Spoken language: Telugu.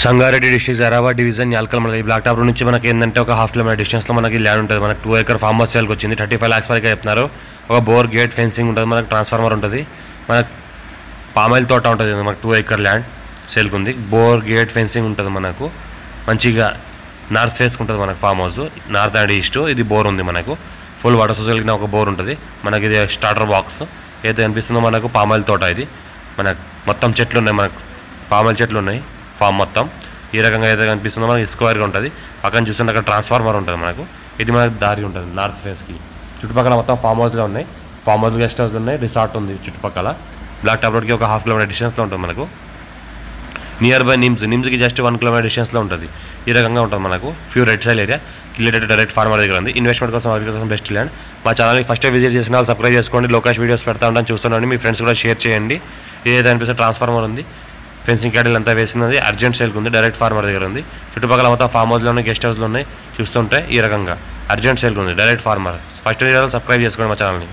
సంగారెడ్డి డిస్ట్రిక్ట్ జరాబాద్ డివిజన్ యాల్కల్ మనకి బ్లాక్ టాప్ నుంచి మనకి ఏంటంటే ఒక హాఫ్ కిలోమీటర్ డిస్టెన్స్లో మనకి ల్యాండ్ ఉంటుంది. మనకి 2 acre ఫార్మ్ హౌస్ సేల్కి వచ్చింది. 35 lakhs వరకు చెప్తున్నారు. ఒక బోర్ గేట్ ఫెన్సింగ్ ఉంటుంది, మనకి ట్రాన్స్ఫార్మర్ ఉంటుంది, మనకు పామాయిల్ తోట ఉంటుంది. మనకు 2 acre ల్యాండ్ సేల్కి ఉంది. బోర్ గేట్ ఫెన్సింగ్ ఉంటుంది. మనకు మంచిగా నార్త్ ఫేస్కి ఉంటుంది మనకు farm house, north and east. ఇది బోర్ ఉంది, మనకు ఫుల్ వాటర్ సోర్స్ కలిగిన ఒక బోర్ ఉంటుంది. మనకి ఇది స్టార్టర్ బాక్స్ ఏదైతే కనిపిస్తుందో మనకు పామాయిల్ తోట. ఇది మనకు మొత్తం చెట్లు ఉన్నాయి, మనకు పామాయిల్ చెట్లు ఉన్నాయి ఫామ్ మొత్తం. ఈ రకంగా ఏదైతే కనిపిస్తుందో మనకి స్క్వేర్గా ఉంటుంది. పక్కన చూస్తుంటే అక్కడ ట్రాన్స్ఫార్మర్ ఉంటుంది మనకు. ఇది మనకు దారి ఉంటుంది నార్త్ ఫేస్కి. చుట్టుపక్కల మొత్తం ఫామ్ హౌస్లో ఉన్నాయి. ఫామ్ హౌస్ గెస్ట్ హౌస్ ఉన్నాయి, రిసార్ట్ ఉంది చుట్టుపక్కల. బ్లాక్ టాప్ రోడ్కి ఒక హాఫ్ కిలోమీటర్ డిస్టెన్స్లో ఉంటుంది మనకు. నియర్ బై నిమ్స్కి జస్ట్ 1 kilometer డిస్టెన్స్లో ఉంటుంది. ఈ రకంగా ఉంటుంది మనకు. ప్యూర్ రెడ్ సైల్ ఏరియా, కిల్లెటెడ్ డైరెక్ట్ ఫార్మర్ దగ్గర ఉంది. ఇన్వెస్ట్మెంట్ కోసం అగ్రికల్చర్ బెస్ట్ ల్యాండ్. మా ఛానల్ని ఫస్ట్ విజిట్ చేసిన వాళ్ళు సబ్స్క్రైబ్ చేసుకోండి. లోకేష్ వీడియోస్ పెడతా ఉంటాను, చూస్తున్నాండి. మీ ఫ్రెండ్స్ కూడా షేర్ చేయండి. ఏదైతే అనిపిస్తే ట్రాన్స్ఫార్మర్ ఉంది, ఫెన్సింగ్ క్యాడిల్ అంతా వేసినది, అర్జెంట్ సేల్కి ఉంది, డైరెక్ట్ ఫార్మర్ దగ్గర ఉంది. చుట్టుపక్కల మొత్తం ఫామ్ హౌస్లో ఉన్నాయి, గెస్ట్ హౌస్లో ఉన్నాయి. చూస్తుంటే ఈ రకంగా అర్జెంట్ సేల్కి ఉంది, డైరెక్ట్ ఫార్మర్. ఫస్ట్ వీడియోలో సబ్స్క్రైబ్ చేసుకోండి మా ఛానల్ని.